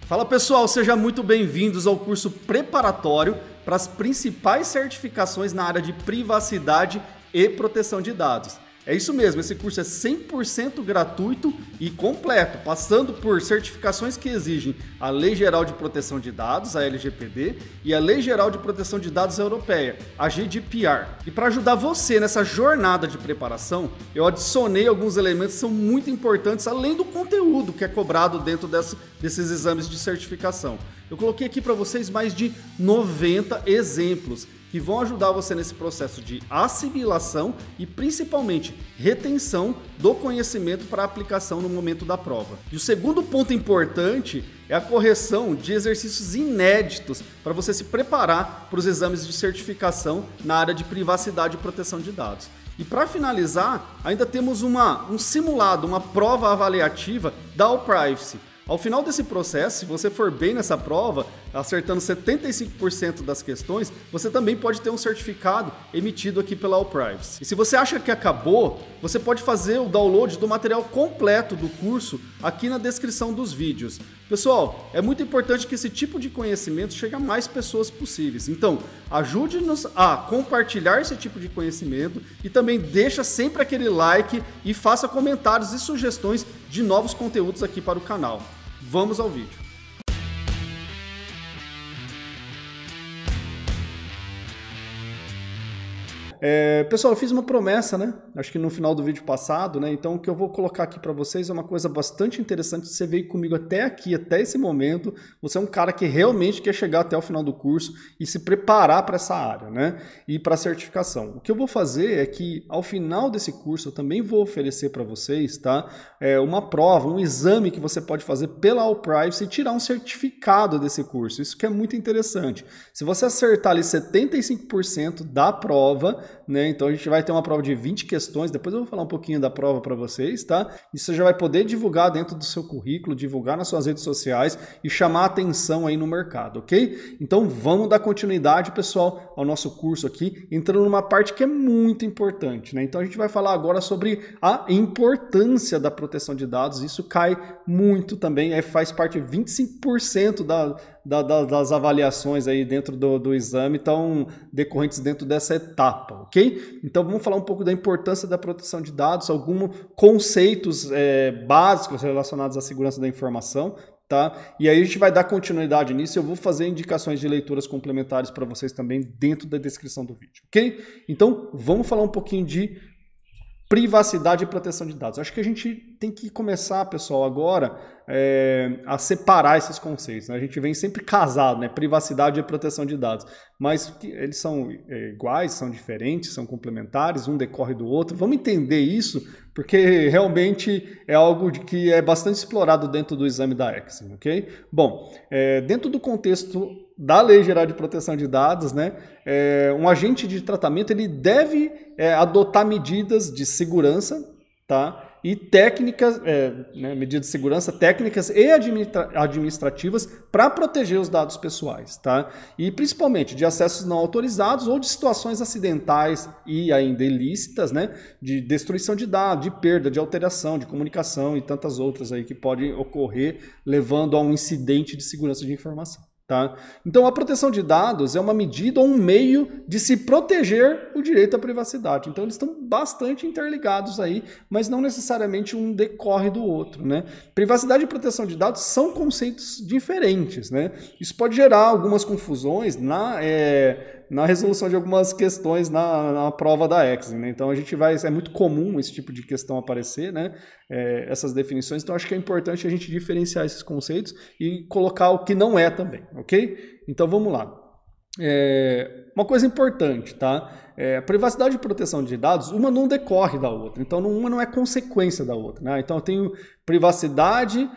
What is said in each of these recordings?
Fala pessoal, sejam muito bem-vindos ao curso preparatório para as principais certificações na área de privacidade e proteção de dados. É isso mesmo, esse curso é 100% gratuito e completo, passando por certificações que exigem a Lei Geral de Proteção de Dados, a LGPD, e a Lei Geral de Proteção de Dados Europeia, a GDPR. E para ajudar você nessa jornada de preparação, eu adicionei alguns elementos que são muito importantes, além do conteúdo que é cobrado dentro desses exames de certificação. Eu coloquei aqui para vocês mais de 90 exemplos que vão ajudar você nesse processo de assimilação e principalmente retenção do conhecimento para aplicação no momento da prova. E o segundo ponto importante é a correção de exercícios inéditos para você se preparar para os exames de certificação na área de privacidade e proteção de dados. E para finalizar, ainda temos um simulado, uma prova avaliativa da All Privacy. Ao final desse processo, se você for bem nessa prova, acertando 75% das questões, você também pode ter um certificado emitido aqui pela All Privacy. E se você acha que acabou, você pode fazer o download do material completo do curso aqui na descrição dos vídeos. Pessoal, é muito importante que esse tipo de conhecimento chegue a mais pessoas possíveis. Então, ajude-nos a compartilhar esse tipo de conhecimento e também deixa sempre aquele like e faça comentários e sugestões de novos conteúdos aqui para o canal. Vamos ao vídeo. Pessoal, eu fiz uma promessa, né? Acho que no final do vídeo passado, né? Então o que eu vou colocar aqui para vocês é uma coisa bastante interessante. Você veio comigo até aqui, até esse momento. Você é um cara que realmente quer chegar até o final do curso e se preparar para essa área, né? E para a certificação. O que eu vou fazer é que ao final desse curso eu também vou oferecer para vocês, tá? Uma prova, um exame que você pode fazer pela All Privacy e tirar um certificado desse curso. Isso que é muito interessante. Se você acertar ali 75% da prova, né? Então a gente vai ter uma prova de 20 questões, depois eu vou falar um pouquinho da prova para vocês, tá? Isso você já vai poder divulgar dentro do seu currículo, divulgar nas suas redes sociais e chamar a atenção aí no mercado, ok? Então vamos dar continuidade, pessoal, ao nosso curso aqui, entrando numa parte que é muito importante, né? Então a gente vai falar agora sobre a importância da proteção de dados, isso cai muito também, faz parte de 25% das avaliações aí dentro do exame estão decorrentes dentro dessa etapa, ok? Então vamos falar um pouco da importância da proteção de dados, alguns conceitos básicos relacionados à segurança da informação, tá? E aí a gente vai dar continuidade nisso, eu vou fazer indicações de leituras complementares para vocês também dentro da descrição do vídeo, ok? Então vamos falar um pouquinho de privacidade e proteção de dados. Acho que a gente tem que começar, pessoal, agora a separar esses conceitos, né? A gente vem sempre casado, né? Privacidade e proteção de dados, mas eles são iguais, são diferentes, são complementares, um decorre do outro. Vamos entender isso, porque realmente é algo que é bastante explorado dentro do exame da Exim, ok? Bom, dentro do contexto da Lei Geral de Proteção de Dados, né, um agente de tratamento ele deve adotar medidas de segurança, tá? E técnicas, medidas de segurança técnicas e administrativas para proteger os dados pessoais, tá? E principalmente de acessos não autorizados ou de situações acidentais e ainda ilícitas, né? De destruição de dados, de perda, de alteração, de comunicação e tantas outras aí que podem ocorrer levando a um incidente de segurança de informação. Tá? Então a proteção de dados é uma medida ou um meio de se proteger o direito à privacidade. Então eles estão bastante interligados aí, mas não necessariamente um decorre do outro, né? Privacidade e proteção de dados são conceitos diferentes, né? Isso pode gerar algumas confusões na resolução de algumas questões na prova da Exim, né? Então é muito comum esse tipo de questão aparecer, né? Essas definições, então acho que é importante a gente diferenciar esses conceitos e colocar o que não é também, ok? Então vamos lá. Uma coisa importante, tá? Privacidade e proteção de dados, uma não decorre da outra, então uma não é consequência da outra, né? Então eu tenho privacidade,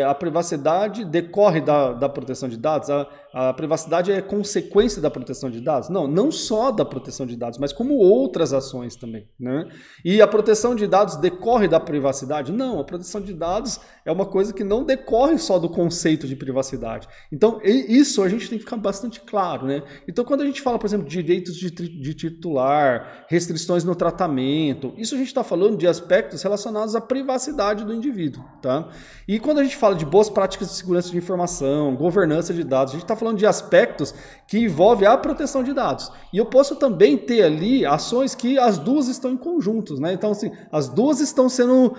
a privacidade decorre da proteção de dados, a privacidade é consequência da proteção de dados? Não, não só da proteção de dados, mas como outras ações também, né? E a proteção de dados decorre da privacidade? Não, a proteção de dados é uma coisa que não decorre só do conceito de privacidade. Então, isso a gente tem que ficar bastante claro, né? Então, quando a gente fala, por exemplo, direitos de titular, restrições no tratamento, isso a gente está falando de aspectos relacionados à privacidade do indivíduo, tá? E quando a gente fala de boas práticas de segurança de informação, governança de dados, a gente está falando de aspectos que envolvem a proteção de dados. E eu posso também ter ali ações que as duas estão em conjuntos, né? Então, assim, as duas estão sendo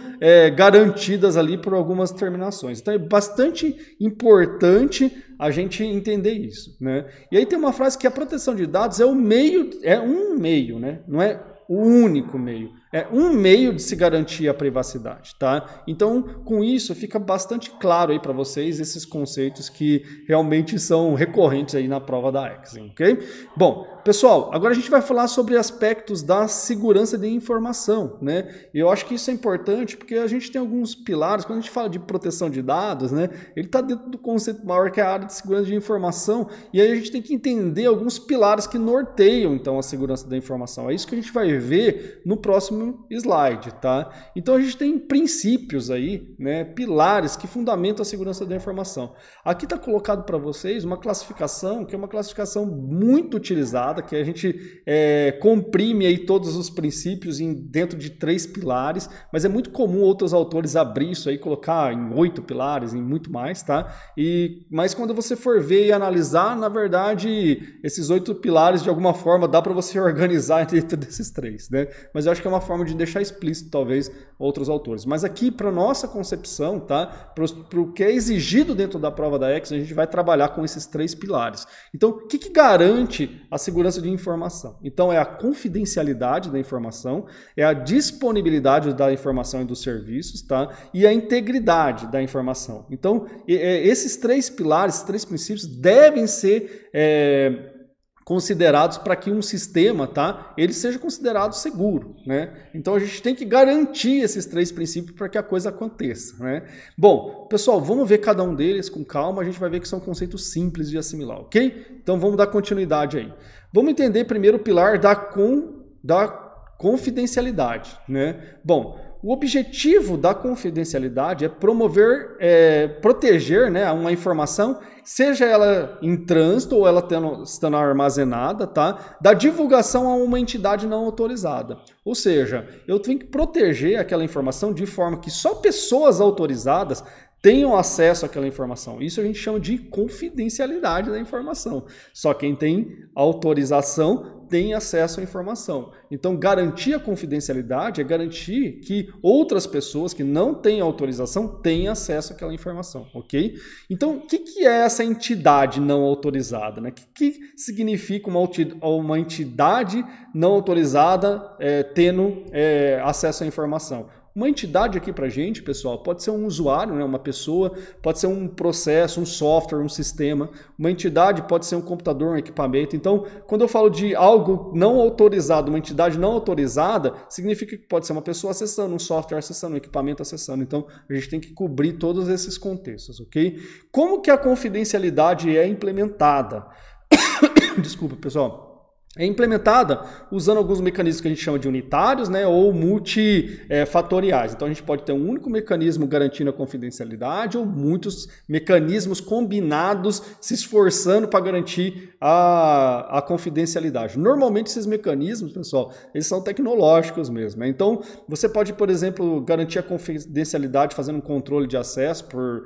garantidas ali por algumas terminações. Então, é bastante importante a gente entender isso, né? E aí tem uma frase que a proteção de dados é um meio, né? Não é o único meio. É um meio de se garantir a privacidade, tá? Então, com isso, fica bastante claro aí para vocês esses conceitos que realmente são recorrentes aí na prova da Exam, ok? Bom, pessoal, agora a gente vai falar sobre aspectos da segurança de informação, né? E eu acho que isso é importante porque a gente tem alguns pilares, quando a gente fala de proteção de dados, né? Ele está dentro do conceito maior que é a área de segurança de informação, e aí a gente tem que entender alguns pilares que norteiam, então, a segurança da informação. É isso que a gente vai ver no próximo slide, tá? Então a gente tem princípios aí, né, pilares que fundamentam a segurança da informação. Aqui está colocado para vocês uma classificação que é uma classificação muito utilizada, que a gente comprime aí todos os princípios dentro de 3 pilares, mas é muito comum outros autores abrir isso aí, colocar em 8 pilares, em muito mais, tá? Mas quando você for ver e analisar, na verdade, esses 8 pilares de alguma forma dá para você organizar dentro desses 3, né? Mas eu acho que é uma forma de deixar explícito, talvez, outros autores. Mas aqui, para nossa concepção, tá? Para o que é exigido dentro da prova da Exam, a gente vai trabalhar com esses 3 pilares. Então, o que garante a segurança de informação? Então, é a confidencialidade da informação, é a disponibilidade da informação e dos serviços, tá? E a integridade da informação. Então, esses 3 pilares, esses 3 princípios devem ser considerados para que um sistema, tá, ele seja considerado seguro, né? Então a gente tem que garantir esses 3 princípios para que a coisa aconteça, né? Bom, pessoal, vamos ver cada um deles com calma, a gente vai ver que são conceitos simples de assimilar, ok? Então vamos dar continuidade aí. Vamos entender primeiro o pilar da confidencialidade, né? Bom, o objetivo da confidencialidade é proteger, né, uma informação, seja ela em trânsito ou ela estando armazenada, tá, da divulgação a uma entidade não autorizada. Ou seja, eu tenho que proteger aquela informação de forma que só pessoas autorizadas tenham acesso àquela informação. Isso a gente chama de confidencialidade da informação. Só quem tem autorização tem acesso à informação. Então, garantir a confidencialidade é garantir que outras pessoas que não têm autorização tenham acesso àquela informação, ok? Então, o que é essa entidade não autorizada, né? O que significa uma entidade não autorizada tendo acesso à informação? Uma entidade aqui para a gente, pessoal, pode ser um usuário, né, uma pessoa, pode ser um processo, um software, um sistema. Uma entidade pode ser um computador, um equipamento. Então, quando eu falo de algo não autorizado, uma entidade não autorizada, significa que pode ser uma pessoa acessando, um software acessando, um equipamento acessando. Então, a gente tem que cobrir todos esses contextos, ok? Como que a confidencialidade é implementada? Desculpa, pessoal. É implementada usando alguns mecanismos que a gente chama de unitários, né, ou multifatoriais. Então a gente pode ter um único mecanismo garantindo a confidencialidade ou muitos mecanismos combinados se esforçando para garantir a confidencialidade. Normalmente esses mecanismos, pessoal, eles são tecnológicos mesmo, né? Então você pode, por exemplo, garantir a confidencialidade fazendo um controle de acesso por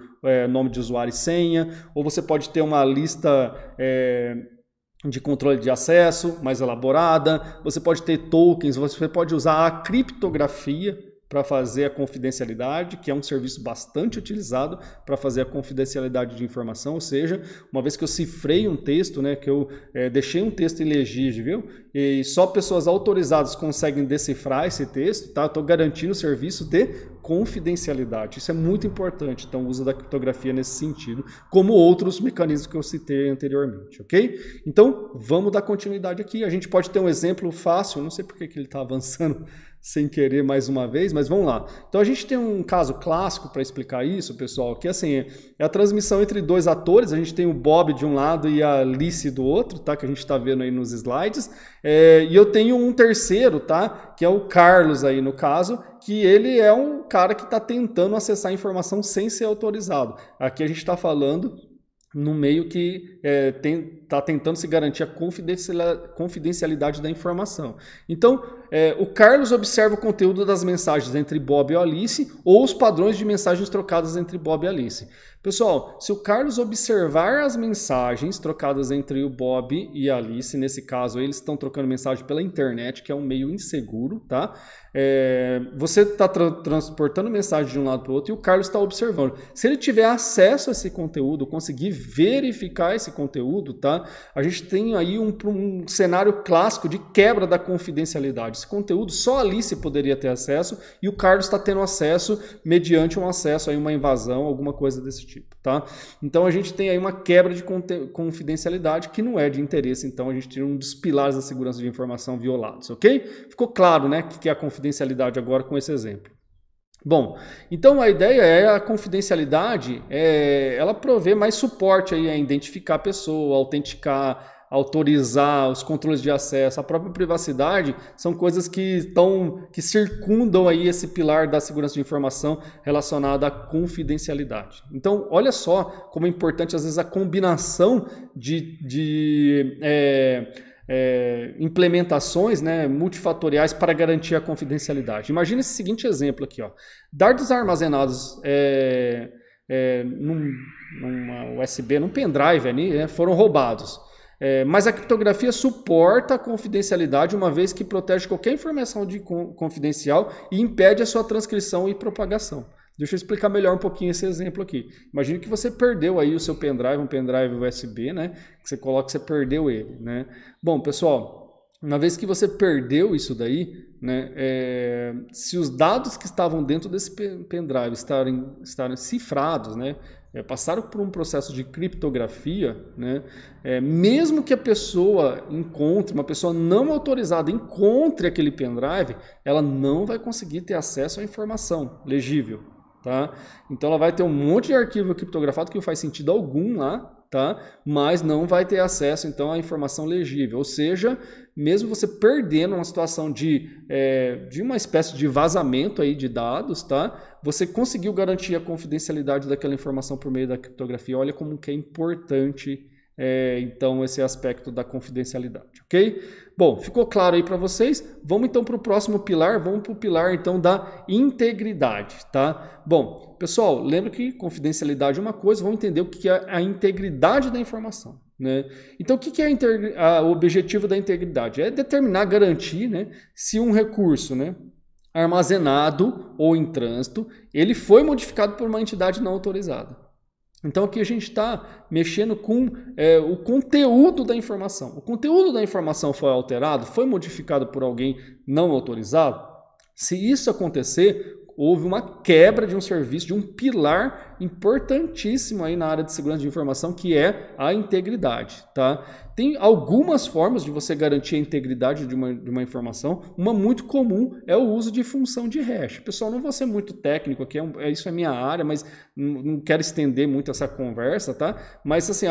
nome de usuário e senha, ou você pode ter uma lista de controle de acesso mais elaborada, você pode ter tokens, você pode usar a criptografia para fazer a confidencialidade, que é um serviço bastante utilizado para fazer a confidencialidade de informação, ou seja, uma vez que eu cifrei um texto, né, que eu deixei um texto ilegível e só pessoas autorizadas conseguem decifrar esse texto, tá? Eu estou garantindo o serviço de confidencialidade. Isso é muito importante, então o uso da criptografia nesse sentido, como outros mecanismos que eu citei anteriormente, ok? Então, vamos dar continuidade aqui. A gente pode ter um exemplo fácil, não sei por que ele está avançando sem querer mais uma vez, mas vamos lá. Então a gente tem um caso clássico para explicar isso, pessoal, que assim, é a transmissão entre 2 atores, a gente tem o Bob de um lado e a Alice do outro, tá? Que a gente está vendo aí nos slides, e eu tenho um terceiro, tá? Que é o Carlos aí no caso, que ele é um cara que está tentando acessar a informação sem ser autorizado. Aqui a gente está falando no meio que está tentando se garantir a confidencialidade da informação. Então, o Carlos observa o conteúdo das mensagens entre Bob e Alice ou os padrões de mensagens trocadas entre Bob e Alice. Pessoal, se o Carlos observar as mensagens trocadas entre o Bob e a Alice, nesse caso eles estão trocando mensagem pela internet, que é um meio inseguro, tá? Você está transportando mensagem de um lado para o outro e o Carlos está observando. Se ele tiver acesso a esse conteúdo, conseguir verificar esse conteúdo, tá? A gente tem aí um cenário clássico de quebra da confidencialidade. Esse conteúdo só a Alice poderia ter acesso e o Carlos está tendo acesso mediante um acesso, aí uma invasão, alguma coisa desse tipo, tá? Então a gente tem aí uma quebra de confidencialidade que não é de interesse, então a gente tem um dos pilares da segurança de informação violados, ok? Ficou claro, né, que é a confidencialidade agora com esse exemplo. Bom, então a ideia é a confidencialidade, ela provê mais suporte aí a identificar a pessoa, autenticar, autorizar os controles de acesso, a própria privacidade, são coisas que circundam aí esse pilar da segurança de informação relacionada à confidencialidade. Então, olha só como é importante às vezes a combinação de implementações, né, multifatoriais para garantir a confidencialidade. Imagina esse seguinte exemplo aqui, ó. Dados armazenados numa USB, num pendrive ali, né, foram roubados. Mas a criptografia suporta a confidencialidade, uma vez que protege qualquer informação confidencial e impede a sua transcrição e propagação. Deixa eu explicar melhor um pouquinho esse exemplo aqui. Imagine que você perdeu aí o seu pendrive, um pendrive USB, né? Que você coloca que você perdeu ele, né? Bom, pessoal, uma vez que você perdeu isso daí, né? Se os dados que estavam dentro desse pendrive estarem cifrados, né? Passaram por um processo de criptografia, né? Mesmo que a pessoa encontre, uma pessoa não autorizada encontre aquele pendrive, ela não vai conseguir ter acesso à informação legível. Tá? Então ela vai ter um monte de arquivo criptografado que não faz sentido algum lá, tá? Mas não vai ter acesso então à informação legível. Ou seja, mesmo você perdendo uma situação de uma espécie de vazamento aí de dados, tá? Você conseguiu garantir a confidencialidade daquela informação por meio da criptografia. Olha como que é importante então esse aspecto da confidencialidade, ok? Bom, ficou claro aí para vocês? Vamos então para o próximo pilar, vamos para o pilar então da integridade, tá? Bom, pessoal, lembra que confidencialidade é uma coisa, vamos entender o que é a integridade da informação, né? Então o que é o objetivo da integridade? É determinar, garantir, né, se um recurso, né, armazenado ou em trânsito, ele foi modificado por uma entidade não autorizada. Então aqui a gente está mexendo com o conteúdo da informação. O conteúdo da informação foi alterado, foi modificado por alguém não autorizado? Se isso acontecer, houve uma quebra de um serviço, de um pilar importantíssimo aí na área de segurança de informação, que é a integridade, tá? Tem algumas formas de você garantir a integridade de uma informação. Uma muito comum é o uso de função de hash. Pessoal, não vou ser muito técnico aqui, isso é minha área, mas não quero estender muito essa conversa, tá? Mas assim,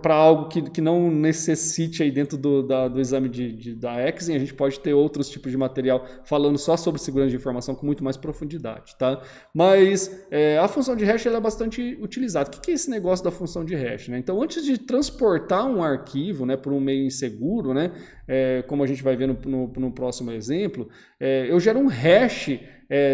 para algo que não necessite aí dentro do exame da Exim, a gente pode ter outros tipos de material falando só sobre segurança de informação com muito mais profundidade, tá? Mas a função de hash ela é bastante utilizada. O que é esse negócio da função de hash, né? Então, antes de transportar um arquivo, né, por um meio inseguro, né, como a gente vai ver no próximo exemplo, eu gero um hash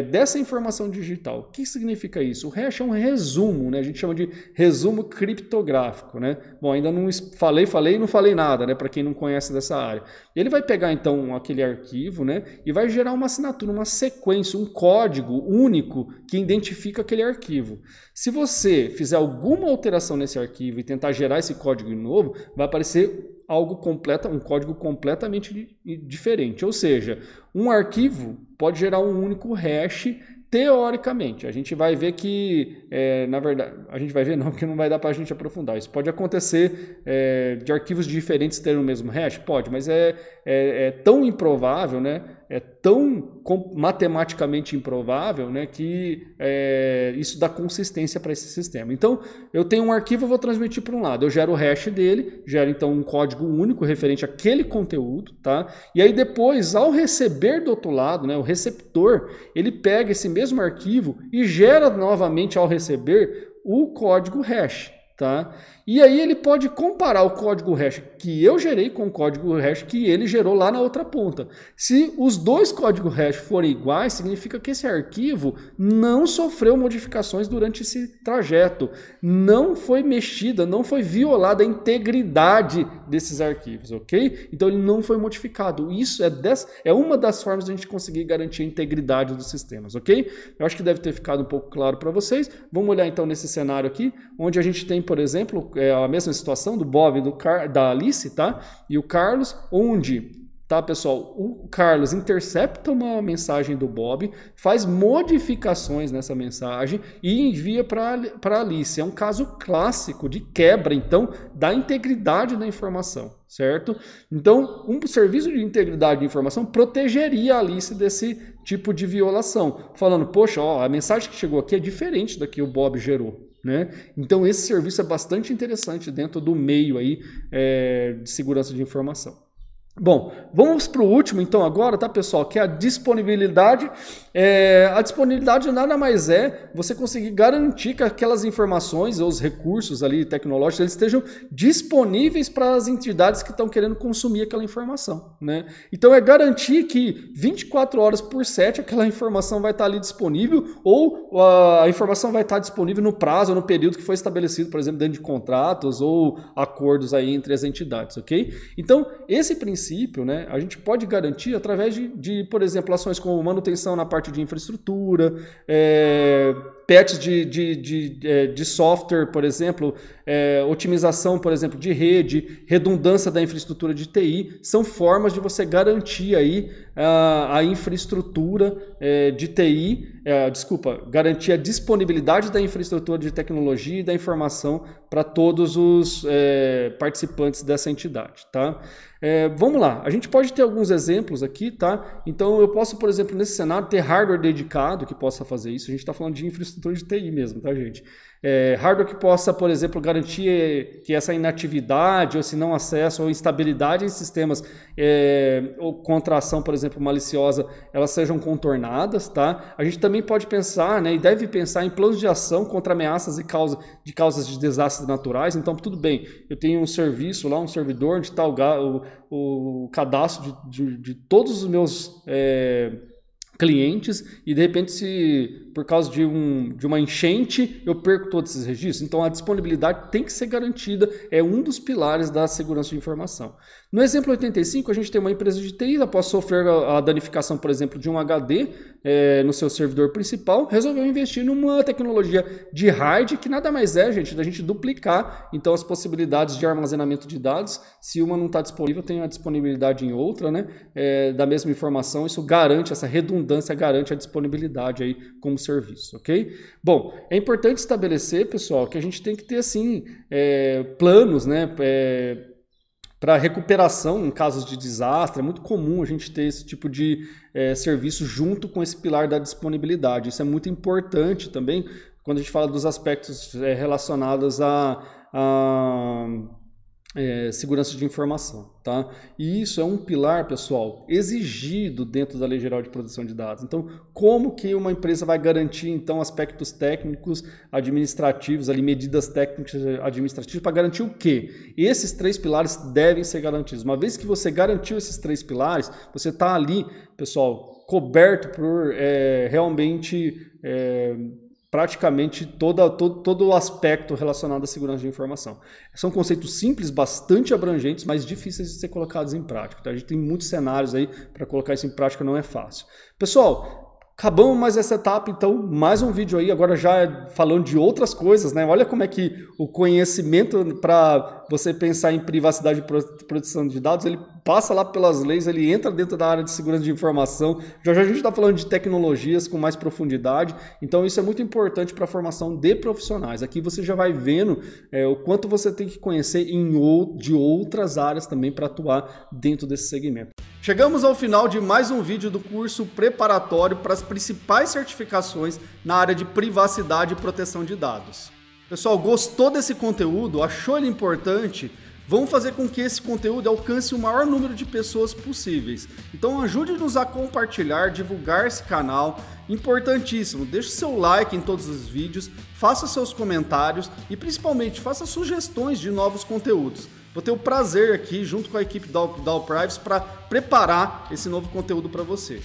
dessa informação digital. O que significa isso? O hash é um resumo, né? A gente chama de resumo criptográfico, né? Bom, ainda não falei e não falei nada, né? Para quem não conhece dessa área. Ele vai pegar então aquele arquivo, né? E vai gerar uma assinatura, uma sequência, um código único que identifica aquele arquivo. Se você fizer alguma alteração nesse arquivo e tentar gerar esse código de novo, vai aparecer um código completamente diferente. Ou seja, um arquivo pode gerar um único hash teoricamente. A gente vai ver que, na verdade, a gente vai ver não, porque não vai dar para a gente aprofundar. Isso pode acontecer de arquivos diferentes terem o mesmo hash? Pode, mas é tão improvável, né? É tão matematicamente improvável, né, que isso dá consistência para esse sistema. Então, eu tenho um arquivo, eu vou transmitir para um lado. Eu gero o hash dele, gero então um código único referente àquele conteúdo, tá? E aí depois, ao receber do outro lado, né, o receptor, ele pega esse mesmo arquivo e gera novamente ao receber o código hash. Tá? E aí ele pode comparar o código hash que eu gerei com o código hash que ele gerou lá na outra ponta. Se os dois códigos hash forem iguais, significa que esse arquivo não sofreu modificações durante esse trajeto, não foi mexida, não foi violada a integridade desses arquivos, ok? Então ele não foi modificado. Isso é uma das formas de a gente conseguir garantir a integridade dos sistemas, ok? Eu acho que deve ter ficado um pouco claro para vocês. Vamos olhar então nesse cenário aqui, onde a gente tem, por exemplo, a mesma situação do Bob e da Alice, tá? E o Carlos, onde, tá, pessoal, o Carlos intercepta uma mensagem do Bob, faz modificações nessa mensagem e envia para a Alice. É um caso clássico de quebra, então, da integridade da informação, certo? Então, um serviço de integridade de informação protegeria a Alice desse tipo de violação, falando, poxa, ó, a mensagem que chegou aqui é diferente da que o Bob gerou. Né? Então esse serviço é bastante interessante dentro do meio aí, de segurança de informação. Bom, vamos para o último então agora, tá, pessoal? Que é a disponibilidade. A disponibilidade nada mais é você conseguir garantir que aquelas informações ou os recursos ali tecnológicos eles estejam disponíveis para as entidades que estão querendo consumir aquela informação, né? Então é garantir que 24 horas por 7 aquela informação vai estar ali disponível ou a informação vai estar disponível no prazo ou no período que foi estabelecido, por exemplo, dentro de contratos ou acordos aí entre as entidades, ok? Então esse princípio, né, a gente pode garantir através de, por exemplo, ações como manutenção na parte de infraestrutura, patches de software, por exemplo, otimização, por exemplo, de rede, redundância da infraestrutura de TI, são formas de você garantir aí a infraestrutura de TI, garantir a disponibilidade da infraestrutura de tecnologia e da informação para todos os participantes dessa entidade, tá? Vamos lá, a gente pode ter alguns exemplos aqui, tá? Então eu posso, por exemplo, nesse cenário, ter hardware dedicado que possa fazer isso. A gente está falando de infraestrutura de TI mesmo, tá, gente? Hardware que possa, por exemplo, garantir que essa inatividade, ou se não acesso, ou instabilidade em sistemas ou contra ação, por exemplo, maliciosa, elas sejam contornadas, tá? A gente também pode pensar, né, e deve pensar em planos de ação contra ameaças e causas de desastres naturais. Então, tudo bem, eu tenho um serviço lá, um servidor onde está o cadastro de todos os meus clientes e de repente se por causa de uma enchente eu perco todos esses registros. Então a disponibilidade tem que ser garantida, é um dos pilares da segurança de informação. No exemplo 85 a gente tem uma empresa de TI, após sofrer a danificação, por exemplo, de um HD no seu servidor principal, resolveu investir numa tecnologia de RAID que nada mais é, gente, da gente duplicar então as possibilidades de armazenamento de dados. Se uma não está disponível, tem a disponibilidade em outra, né? Da mesma informação, isso garante essa redundância, garante a disponibilidade aí como serviço, ok? Bom, é importante estabelecer, pessoal, que a gente tem que ter, assim, planos, né, para recuperação em casos de desastre. É muito comum a gente ter esse tipo de serviço junto com esse pilar da disponibilidade. Isso é muito importante também quando a gente fala dos aspectos relacionados a segurança de informação, tá? E isso é um pilar, pessoal, exigido dentro da Lei Geral de Proteção de Dados. Então, como que uma empresa vai garantir, então, aspectos técnicos, administrativos, ali, medidas técnicas administrativas, para garantir o quê? Esses 3 pilares devem ser garantidos. Uma vez que você garantiu esses 3 pilares, você está ali, pessoal, coberto por realmente praticamente todo o aspecto relacionado à segurança de informação. São conceitos simples, bastante abrangentes, mas difíceis de ser colocados em prática. Tá? A gente tem muitos cenários aí para colocar isso em prática, não é fácil. Pessoal, acabamos mais essa etapa, então mais um vídeo aí, agora já falando de outras coisas, né? Olha como é que o conhecimento para você pensar em privacidade e proteção de dados, ele passa lá pelas leis, ele entra dentro da área de segurança de informação. Já a gente está falando de tecnologias com mais profundidade, então isso é muito importante para a formação de profissionais. Aqui você já vai vendo o quanto você tem que conhecer de outras áreas também para atuar dentro desse segmento. Chegamos ao final de mais um vídeo do curso preparatório para as principais certificações na área de privacidade e proteção de dados. Pessoal, gostou desse conteúdo? Achou ele importante? Vamos fazer com que esse conteúdo alcance o maior número de pessoas possíveis. Então ajude-nos a compartilhar, divulgar esse canal. Importantíssimo, deixe seu like em todos os vídeos, faça seus comentários e principalmente faça sugestões de novos conteúdos. Vou ter o prazer aqui, junto com a equipe da All Privacy, para preparar esse novo conteúdo para você.